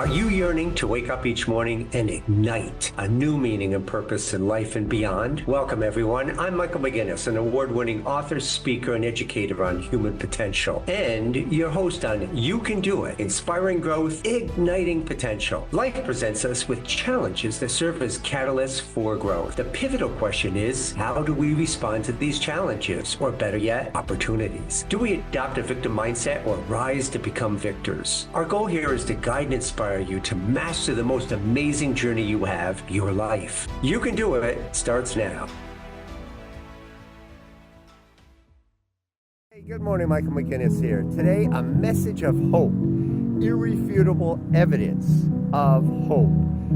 Are you yearning to wake up each morning and ignite a new meaning and purpose in life and beyond? Welcome, everyone. I'm Michael McGinnis, an award-winning author, speaker, and educator on human potential, and your host on You Can Do It, Inspiring Growth, Igniting Potential. Life presents us with challenges that serve as catalysts for growth. The pivotal question is, how do we respond to these challenges? Or better yet, opportunities. Do we adopt a victim mindset or rise to become victors? Our goal here is to guide and inspire you to master the most amazing journey you have, your life. You Can Do It starts now. Hey, good morning, Michael McGinnis here. Today, a message of hope, irrefutable evidence of hope.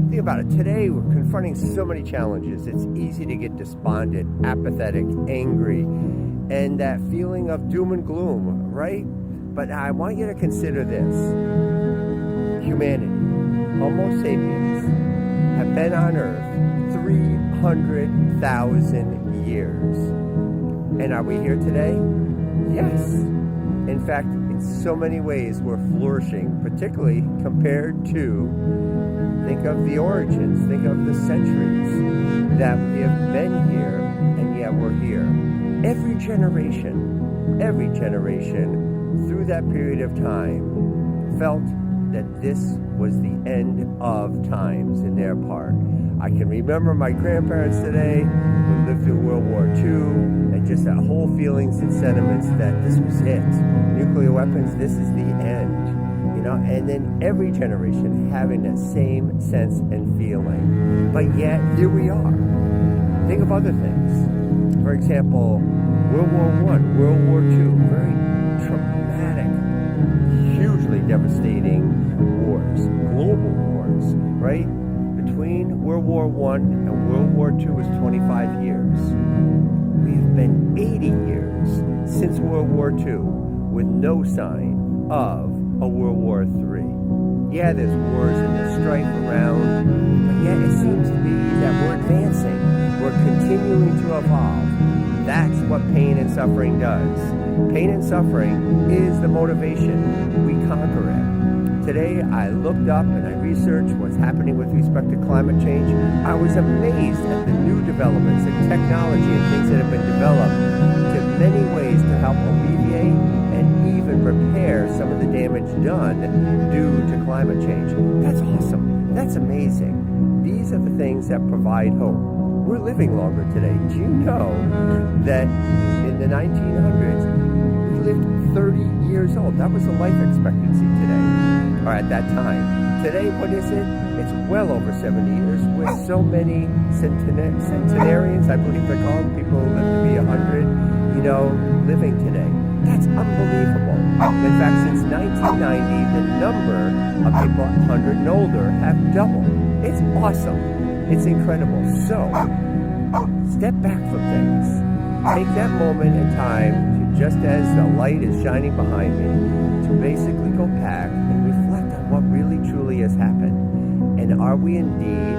Think about it. Today, we're confronting so many challenges. It's easy to get despondent, apathetic, angry, and that feeling of doom and gloom, right? But I want you to consider this. Humanity, Homo sapiens, have been on Earth 300,000 years. And are we here today? Yes. In fact, in so many ways, we're flourishing, particularly compared to, think of the origins, think of the centuries that we have been here, and yet we're here. Every generation through that period of time felt that this was the end of times in their part. I can remember my grandparents today who lived through World War II, and just that whole feelings and sentiments that this was it. Nuclear weapons, this is the end. You know, and then every generation having that same sense and feeling. But yet, here we are. Think of other things. For example, World War I, World War II, very traumatic, hugely devastating wars, global wars, right? Between World War I and World War II was 25 years. We have been 80 years since World War II with no sign of a World War III. Yeah, there's wars and there's strife around, but yet it seems to be that we're advancing. We're continuing to evolve. That's what pain and suffering does. Pain and suffering is the motivation. We conquer it. Today, I looked up and I researched what's happening with respect to climate change. I was amazed at the new developments in technology and things that have been developed to many ways to help alleviate and even repair some of the damage done due to climate change. That's awesome. That's amazing. These are the things that provide hope. We're living longer today. Do you know that in the 1900s, we lived 30 years old? That was the life expectancy today, or at that time. Today, what is it? It's well over 70 years with so many centenarians, I believe they're called, people who live to be 100, living today. That's unbelievable. In fact, since 1990, the number of people 100 and older have doubled. It's awesome. It's incredible. So, step back from things. Take that moment in time to, just as the light is shining behind me, to basically go back and reflect on what really truly has happened. And are we indeed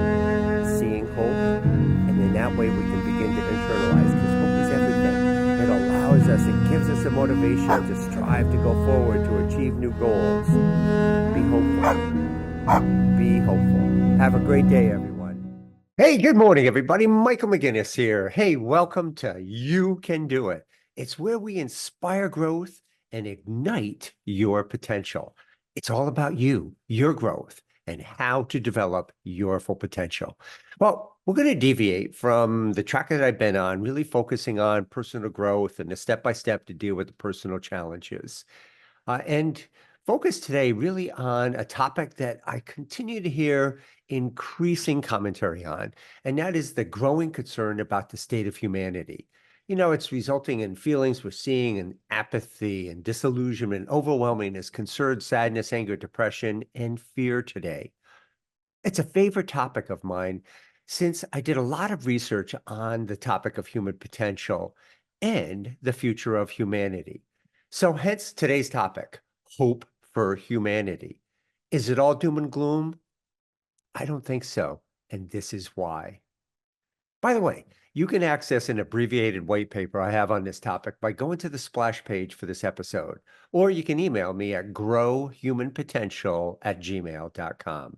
seeing hope? And in that way we can begin to internalize, because hope is everything. It allows us, it gives us a motivation to strive to go forward, to achieve new goals. Be hopeful. Be hopeful. Have a great day, everyone. Hey, good morning, everybody. Michael McGinnis here. Hey, welcome to You Can Do It. It's where we inspire growth and ignite your potential. It's all about you, your growth, and how to develop your full potential. Well, we're going to deviate from the track that I've been on, really focusing on personal growth and the step-by-step to deal with the personal challenges. And focus today really on a topic that I continue to hear increasing commentary on, and that is the growing concern about the state of humanity. It's resulting in feelings we're seeing in apathy and disillusionment, overwhelmingness, concern, sadness, anger, depression, and fear today. It's a favorite topic of mine since I did a lot of research on the topic of human potential and the future of humanity. So hence today's topic, hope for humanity. Is it all doom and gloom? I don't think so, and this is why. By the way, you can access an abbreviated white paper I have on this topic by going to the splash page for this episode, or you can email me at growhumanpotential@gmail.com.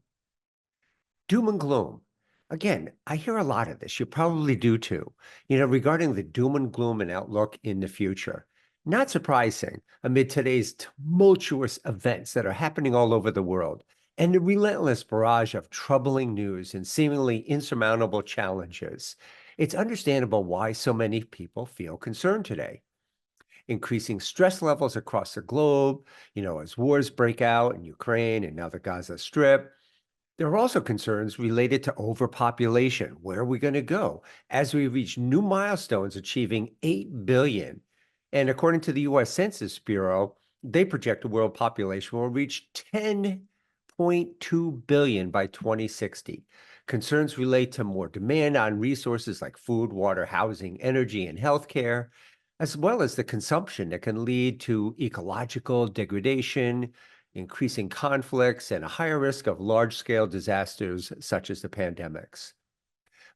Doom and gloom. Again, I hear a lot of this. You probably do too, regarding the doom and gloom and outlook in the future. Not surprising amid today's tumultuous events that are happening all over the world and the relentless barrage of troubling news and seemingly insurmountable challenges. It's understandable why so many people feel concerned today. Increasing stress levels across the globe, as wars break out in Ukraine and now the Gaza Strip. There are also concerns related to overpopulation. Where are we going to go as we reach new milestones achieving 8 billion? And according to the US Census Bureau, they project the world population will reach 10.2 billion by 2060. Concerns relate to more demand on resources like food, water, housing, energy, and healthcare, as well as the consumption that can lead to ecological degradation, increasing conflicts, and a higher risk of large-scale disasters such as the pandemics.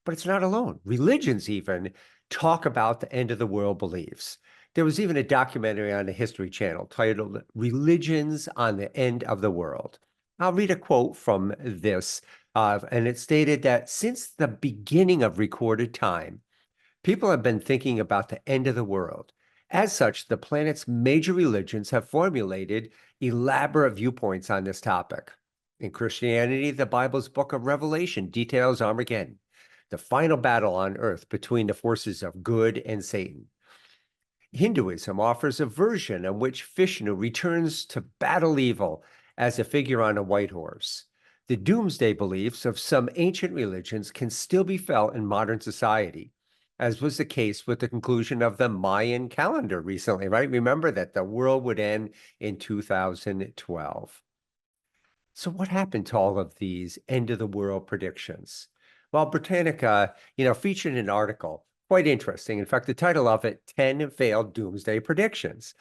But it's not alone. Religions even talk about the end of the world beliefs. There was even a documentary on the History Channel titled Religions on the End of the World. I'll read a quote from this, and it stated that since the beginning of recorded time, people have been thinking about the end of the world. As such, the planet's major religions have formulated elaborate viewpoints on this topic. In Christianity, the Bible's book of Revelation details Armageddon, the final battle on earth between the forces of good and Satan. Hinduism offers a version in which Vishnu returns to battle evil as a figure on a white horse. The doomsday beliefs of some ancient religions can still be felt in modern society, as was the case with the conclusion of the Mayan calendar recently, right? Remember that the world would end in 2012. So what happened to all of these end of the world predictions? Well, Britannica, featured an article, quite interesting. In fact, the title of it, 10 Failed Doomsday Predictions,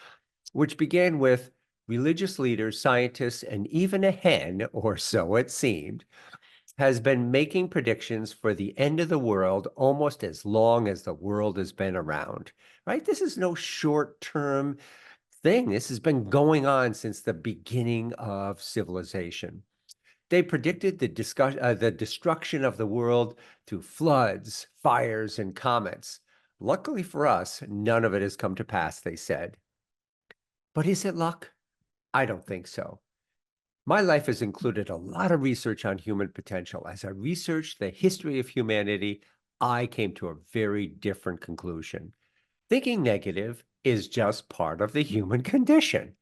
which began with religious leaders, scientists, and even a hen, or so it seemed, has been making predictions for the end of the world almost as long as the world has been around, right? This is no short-term thing. This has been going on since the beginning of civilization. They predicted the destruction of the world through floods, fires, and comets. Luckily for us, none of it has come to pass, they said. But is it luck? I don't think so. My life has included a lot of research on human potential. As I researched the history of humanity, I came to a very different conclusion. Thinking negative is just part of the human condition,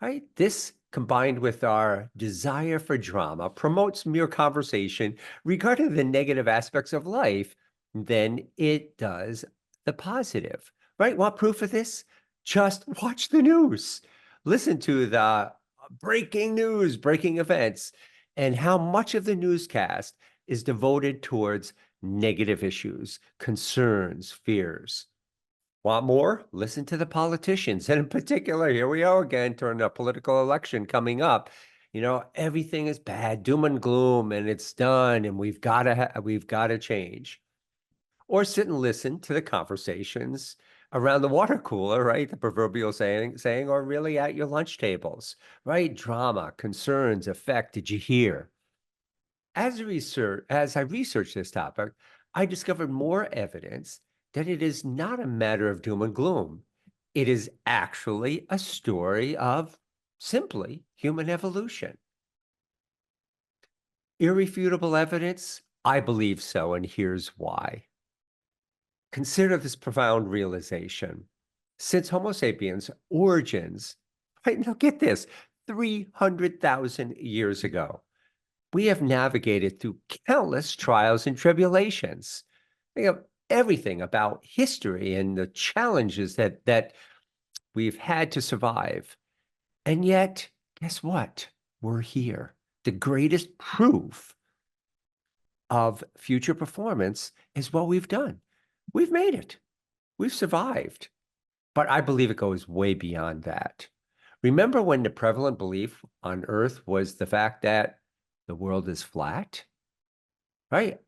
right? This, combined with our desire for drama, promotes mere conversation regarding the negative aspects of life than it does the positive, right? Want proof of this? Just watch the news. Listen to the breaking news, breaking events, and how much of the newscast is devoted towards negative issues, concerns, fears. Want more? Listen to the politicians. And in particular, here we are again during a political election coming up. Everything is bad, doom and gloom, and it's done, and we've got to change. Or sit and listen to the conversations around the water cooler, right? The proverbial saying, or really at your lunch tables, right? Drama, concerns, effect. Did you hear? As I researched this topic, I discovered more evidence that it is not a matter of doom and gloom. It is actually a story of simply human evolution. Irrefutable evidence? I believe so, and here's why. Consider this profound realization. Since Homo sapiens' origins, right now get this, 300,000 years ago, we have navigated through countless trials and tribulations. Think of everything about history and the challenges that we've had to survive. And yet, guess what? We're here. The greatest proof of future performance is what we've done. We've made it. We've survived. But I believe it goes way beyond that. Remember when the prevalent belief on Earth was the fact that the world is flat? Right?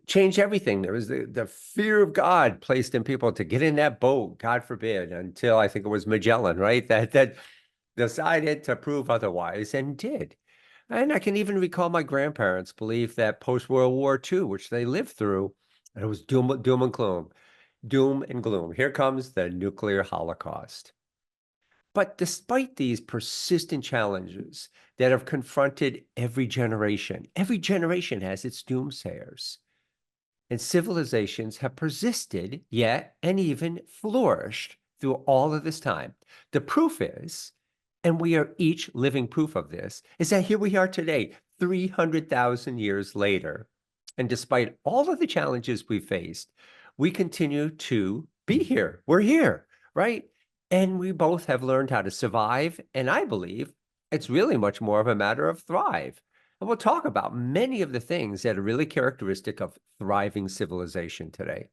changed everything. There was the fear of God placed in people to get in that boat, God forbid, until I think it was Magellan, right? That decided to prove otherwise and did. And I can even recall my grandparents believed that post-World War II, which they lived through, and it was doom and gloom, doom and gloom. Here comes the nuclear holocaust. But despite these persistent challenges that have confronted every generation has its doomsayers. And civilizations have persisted, yet, and even flourished through all of this time. The proof is, and we are each living proof of this, is that here we are today, 300,000 years later. And despite all of the challenges we faced, we continue to be here. We're here, right? And we both have learned how to survive. And I believe it's really much more of a matter of thrive. And we'll talk about many of the things that are really characteristic of thriving civilization today.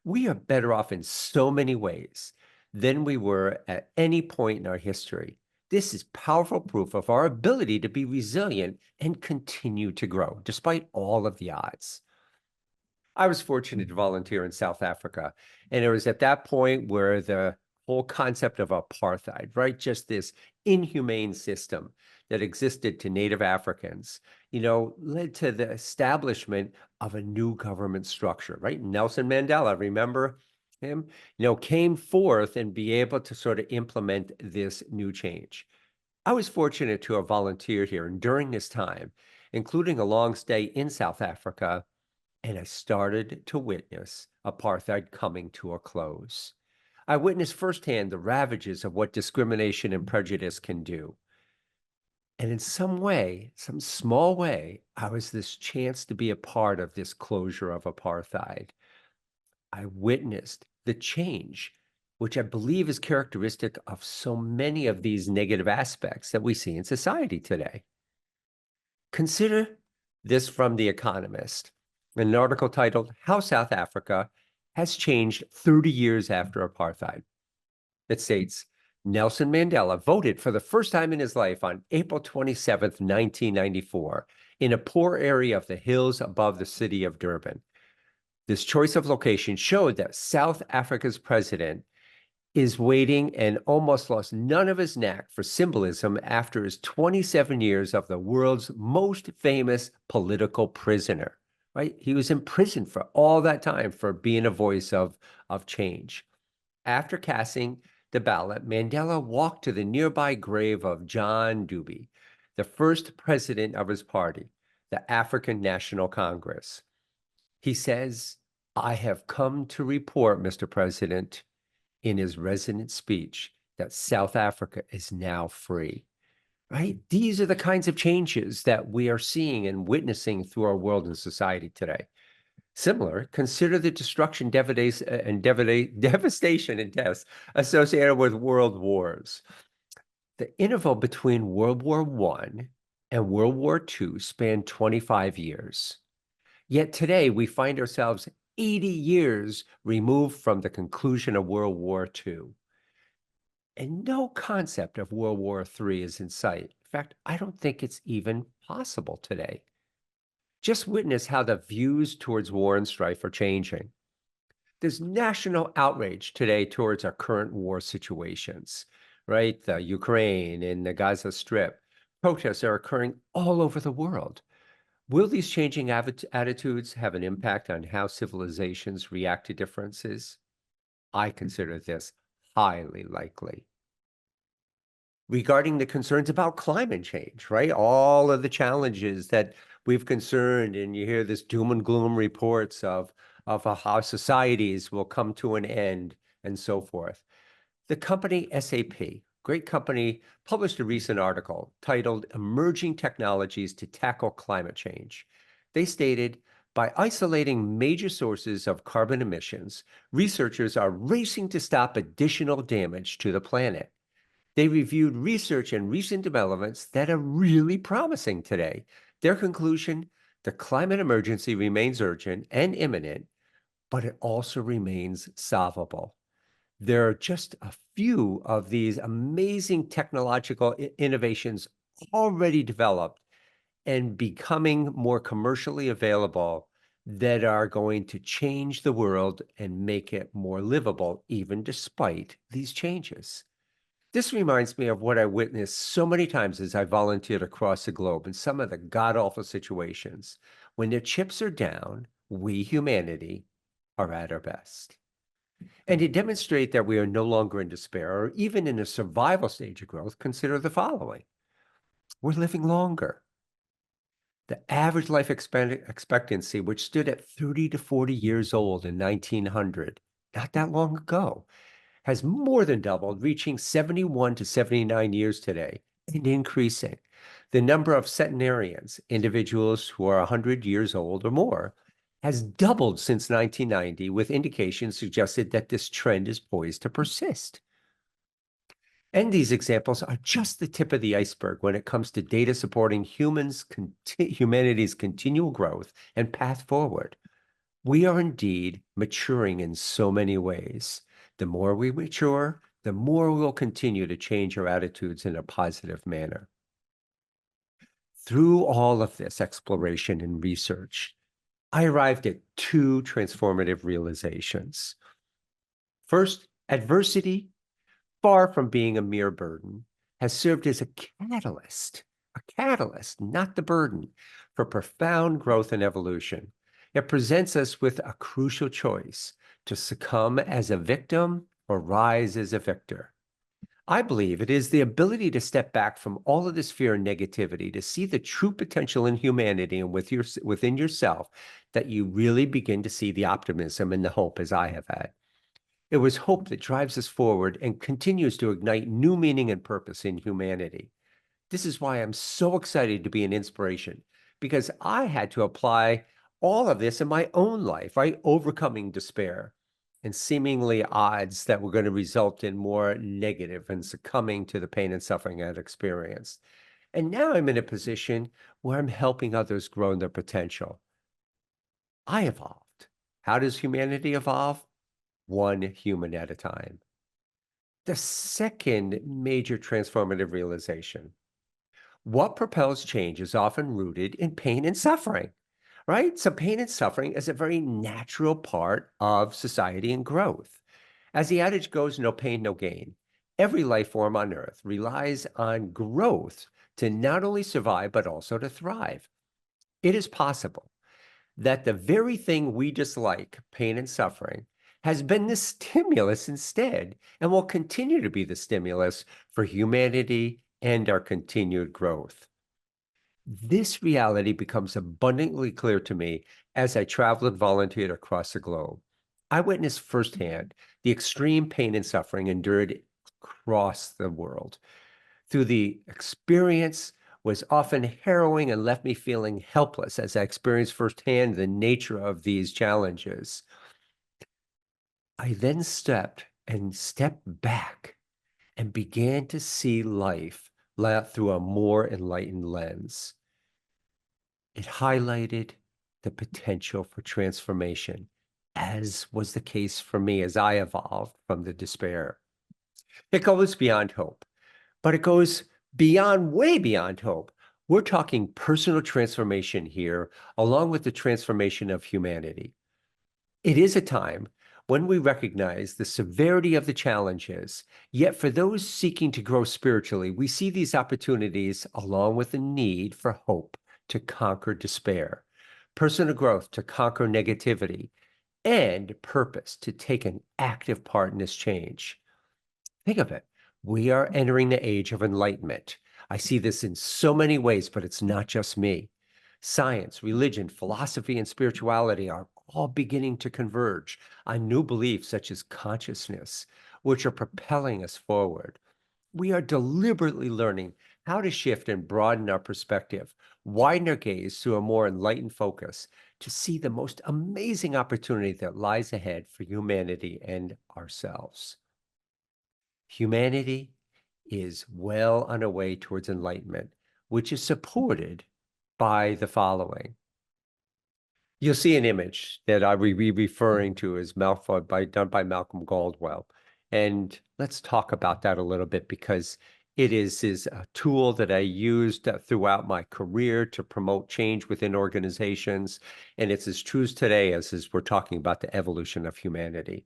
We are better off in so many ways than we were at any point in our history. This is powerful proof of our ability to be resilient and continue to grow despite all of the odds. I was fortunate to volunteer in South Africa, and it was at that point where the whole concept of apartheid, right? Just this inhumane system that existed to Native Africans, led to the establishment of a new government structure, right? Nelson Mandela, remember him? Came forth and be able to sort of implement this new change. I was fortunate to have volunteered here, and during this time, including a long stay in South Africa, and I started to witness apartheid coming to a close. I witnessed firsthand the ravages of what discrimination and prejudice can do. And in some way, some small way, I was this chance to be a part of this closure of apartheid. I witnessed the change, which I believe is characteristic of so many of these negative aspects that we see in society today. Consider this from The Economist, an article titled How South Africa Has Changed 30 Years After Apartheid. It states, Nelson Mandela voted for the first time in his life on April 27, 1994, in a poor area of the hills above the city of Durban. This choice of location showed that South Africa's president is waiting and almost lost none of his knack for symbolism after his 27 years of the world's most famous political prisoner, right? He was in prison for all that time for being a voice of change. After casting the ballot, Mandela walked to the nearby grave of John Dube, the first president of his party, the African National Congress. He says, I have come to report, Mr. President, in his resonant speech, that South Africa is now free, right? These are the kinds of changes that we are seeing and witnessing through our world and society today. Similar, consider the destruction, devastation, and deaths associated with world wars. The interval between World War I and World War II spanned 25 years. Yet today we find ourselves 80 years removed from the conclusion of World War II. And no concept of World War III is in sight. In fact, I don't think it's even possible today. Just witness how the views towards war and strife are changing. There's national outrage today towards our current war situations, right? The Ukraine and the Gaza Strip. Protests are occurring all over the world. Will these changing attitudes have an impact on how civilizations react to differences? I consider this highly likely. Regarding the concerns about climate change, right? All of the challenges that we've concerned, and you hear this doom and gloom reports of how societies will come to an end and so forth. The company SAP, great company, published a recent article titled Emerging Technologies to Tackle Climate Change. They stated, by isolating major sources of carbon emissions, researchers are racing to stop additional damage to the planet. They reviewed research and recent developments that are really promising today. Their conclusion, the climate emergency remains urgent and imminent, but it also remains solvable. There are just a few of these amazing technological innovations already developed and becoming more commercially available that are going to change the world and make it more livable, even despite these changes. This reminds me of what I witnessed so many times as I volunteered across the globe in some of the god-awful situations. When the chips are down, we, humanity, are at our best. And to demonstrate that we are no longer in despair or even in a survival stage of growth, consider the following. We're living longer. The average life expectancy, which stood at 30 to 40 years old in 1900, not that long ago, has more than doubled, reaching 71 to 79 years today and increasing. The number of centenarians, individuals who are 100 years old or more, has doubled since 1990, with indications suggested that this trend is poised to persist. And these examples are just the tip of the iceberg when it comes to data supporting humanity's continual growth and path forward. We are indeed maturing in so many ways. The more we mature, the more we'll continue to change our attitudes in a positive manner. Through all of this exploration and research, I arrived at two transformative realizations. First, adversity, far from being a mere burden, has served as a catalyst, not the burden, for profound growth and evolution. It presents us with a crucial choice: to succumb as a victim or rise as a victor. I believe it is the ability to step back from all of this fear and negativity, to see the true potential in humanity and within yourself, that you really begin to see the optimism and the hope as I have had. It was hope that drives us forward and continues to ignite new meaning and purpose in humanity. This is why I'm so excited to be an inspiration, because I had to apply all of this in my own life, right? Overcoming despair and seemingly odds that were going to result in more negative and succumbing to the pain and suffering I'd experienced. And now I'm in a position where I'm helping others grow in their potential. I evolved. How does humanity evolve? One human at a time. The second major transformative realization: what propels change is often rooted in pain and suffering, right? So pain and suffering is a very natural part of society and growth. As the adage goes, no pain, no gain. Every life form on Earth relies on growth to not only survive, but also to thrive. It is possible that the very thing we dislike, pain and suffering, has been the stimulus instead, and will continue to be the stimulus for humanity and our continued growth. This reality becomes abundantly clear to me as I traveled and volunteered across the globe. I witnessed firsthand the extreme pain and suffering endured across the world. Through the experience was often harrowing and left me feeling helpless as I experienced firsthand the nature of these challenges. I then stepped back and began to see life through a more enlightened lens. It highlighted the potential for transformation, as was the case for me as I evolved from the despair. It goes beyond hope, but it goes beyond, way beyond hope. We're talking personal transformation here, along with the transformation of humanity. It is a time when we recognize the severity of the challenges, yet for those seeking to grow spiritually, we see these opportunities along with the need for hope to conquer despair, personal growth to conquer negativity, and purpose to take an active part in this change. Think of it. We are entering the age of enlightenment. I see this in so many ways, but it's not just me. Science, religion, philosophy, and spirituality are all beginning to converge on new beliefs such as consciousness, which are propelling us forward. We are deliberately learning how to shift and broaden our perspective, widen our gaze through a more enlightened focus to see the most amazing opportunity that lies ahead for humanity and ourselves. Humanity is well on our way towards enlightenment, which is supported by the following. You'll see an image that I will be referring to as done by Malcolm Gladwell. And let's talk about that a little bit, because It is a tool that I used throughout my career to promote change within organizations, and it's as true today as we're talking about the evolution of humanity.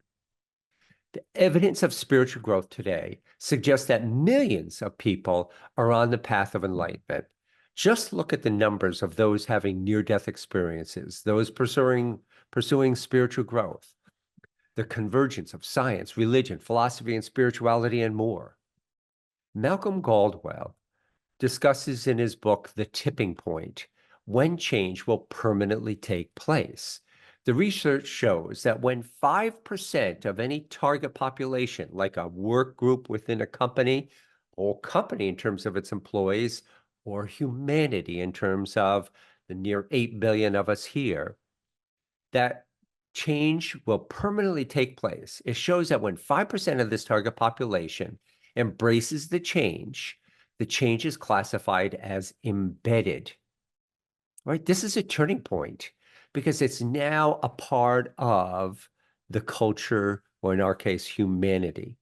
The evidence of spiritual growth today suggests that millions of people are on the path of enlightenment. Just look at the numbers of those having near-death experiences, those pursuing spiritual growth, the convergence of science, religion, philosophy, and spirituality, and more. Malcolm Gladwell discusses in his book, The Tipping Point, when change will permanently take place. The research shows that when 5% of any target population, like a work group within a company, or company in terms of its employees, or humanity in terms of the near 8 billion of us here, that change will permanently take place. It shows that when 5% of this target population embraces the change is classified as embedded. Right? This is a turning point because it's now a part of the culture, or in our case, humanity.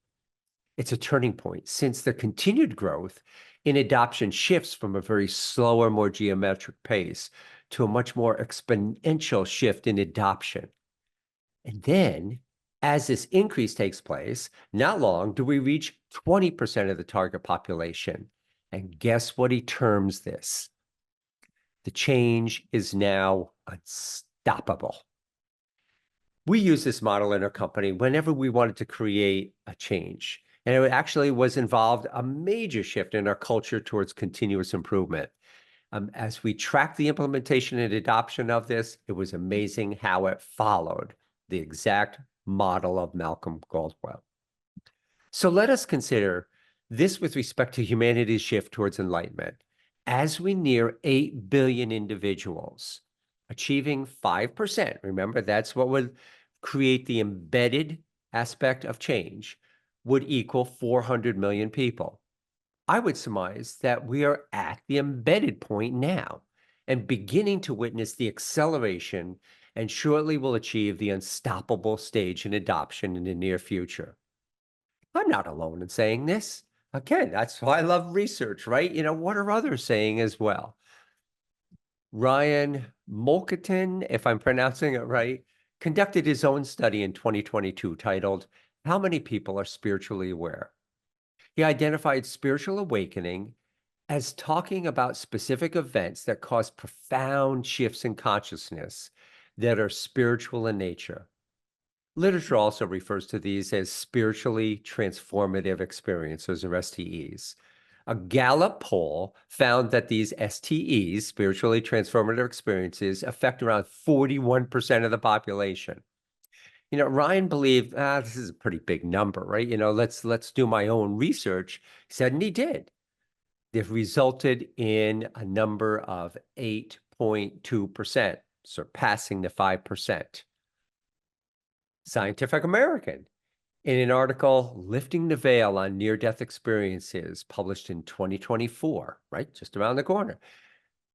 It's a turning point since the continued growth in adoption shifts from a very slower, more geometric pace to a much more exponential shift in adoption. And then, as this increase takes place, not long do we reach 20% of the target population. And guess what he terms this? The change is now unstoppable. We use this model in our company whenever we wanted to create a change. And it actually was involved a major shift in our culture towards continuous improvement. As we tracked the implementation and adoption of this, it was amazing how it followed the exact model of Malcolm Gladwell. So let us consider this with respect to humanity's shift towards enlightenment. As we near 8 billion individuals, achieving 5%, remember that's what would create the embedded aspect of change, would equal 400 million people. I would surmise that we are at the embedded point now and beginning to witness the acceleration, and shortly will achieve the unstoppable stage in adoption in the near future. I'm not alone in saying this. Again, that's why I love research, right? What are others saying as well? Ryan Molketin, if I'm pronouncing it right, conducted his own study in 2022 titled, How Many People Are Spiritually Aware? He identified spiritual awakening as talking about specific events that cause profound shifts in consciousness that are spiritual in nature. Literature also refers to these as spiritually transformative experiences, or STEs. A Gallup poll found that these STEs, spiritually transformative experiences, affect around 41% of the population. Ryan believed, this is a pretty big number, right? Let's do my own research. He said, and he did. It resulted in a number of 8.2%, surpassing the 5%. Scientific American, in an article, Lifting the Veil on Near-Death Experiences, published in 2024, right, just around the corner.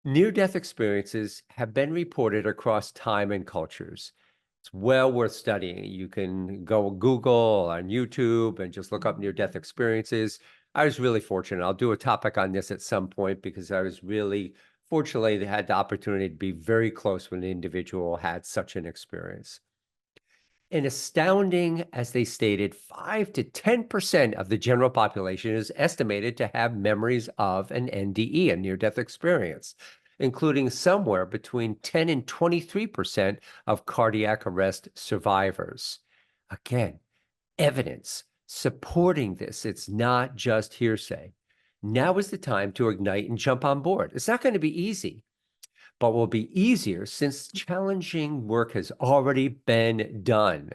Near-death experiences have been reported across time and cultures. It's well worth studying. You can go Google on YouTube and just look up near-death experiences. I was really fortunate. I'll do a topic on this at some point because I was really fortunately had the opportunity to be very close when an individual had such an experience. An astounding, as they stated, 5 to 10% of the general population is estimated to have memories of an NDE, a near-death experience, including somewhere between 10 and 23% of cardiac arrest survivors. Again, evidence supporting this. It's not just hearsay. Now is the time to ignite and jump on board. It's not going to be easy, but will be easier since challenging work has already been done,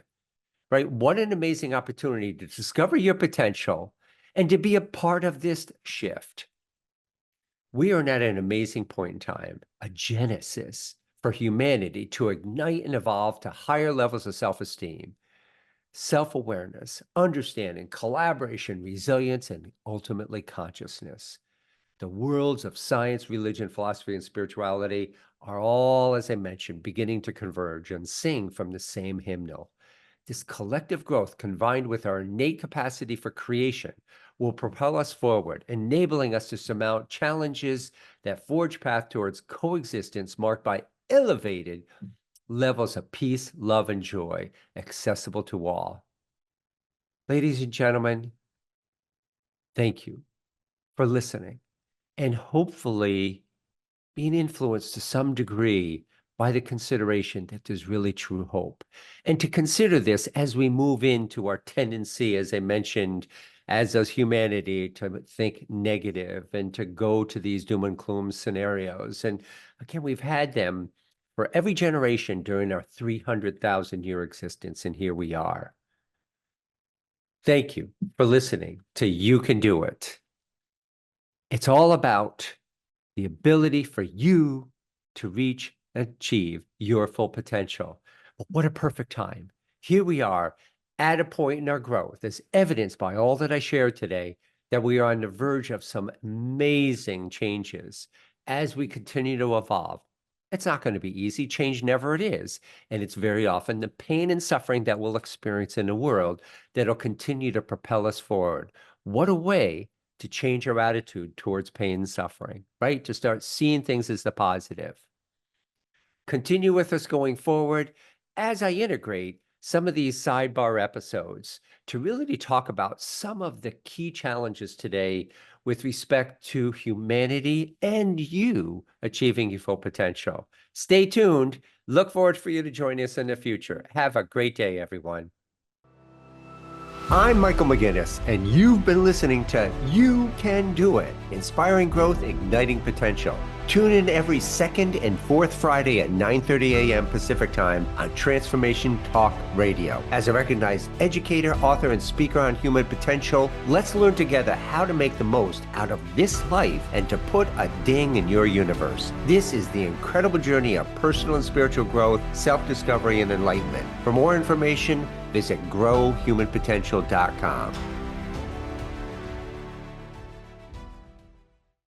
right? What an amazing opportunity to discover your potential and to be a part of this shift. We are at an amazing point in time, a genesis for humanity to ignite and evolve to higher levels of self-esteem, self-awareness, understanding, collaboration, resilience, and ultimately consciousness. The worlds of science, religion, philosophy, and spirituality are all, as I mentioned, beginning to converge and sing from the same hymnal. This collective growth, combined with our innate capacity for creation, will propel us forward, enabling us to surmount challenges that forge path towards coexistence marked by elevated levels of peace, love, and joy, accessible to all. Ladies and gentlemen, thank you for listening and hopefully being influenced to some degree by the consideration that there's really true hope. And to consider this as we move into our tendency, as I mentioned, as does humanity, to think negative and to go to these doom and gloom scenarios. And again, we've had them for every generation during our 300,000-year existence, and here we are. Thank you for listening to You Can Do It. It's all about the ability for you to reach and achieve your full potential. But what a perfect time. Here we are at a point in our growth, as evidenced by all that I shared today, that we are on the verge of some amazing changes as we continue to evolve. It's not going to be easy. Change never it is. And it's very often the pain and suffering that we'll experience in the world that'll continue to propel us forward. What a way to change our attitude towards pain and suffering, right? To start seeing things as the positive. Continue with us going forward as I integrate some of these sidebar episodes to really talk about some of the key challenges today with respect to humanity and you achieving your full potential. Stay tuned. Look forward for you to join us in the future. Have a great day, everyone. I'm Michael McGinnis, and you've been listening to You Can Do It, Inspiring Growth, Igniting Potential. Tune in every second and fourth Friday at 9:30 a.m. Pacific Time on Transformation Talk Radio. As a recognized educator, author, and speaker on human potential, let's learn together how to make the most out of this life and to put a ding in your universe. This is the incredible journey of personal and spiritual growth, self-discovery, and enlightenment. For more information, visit growhumanpotential.com.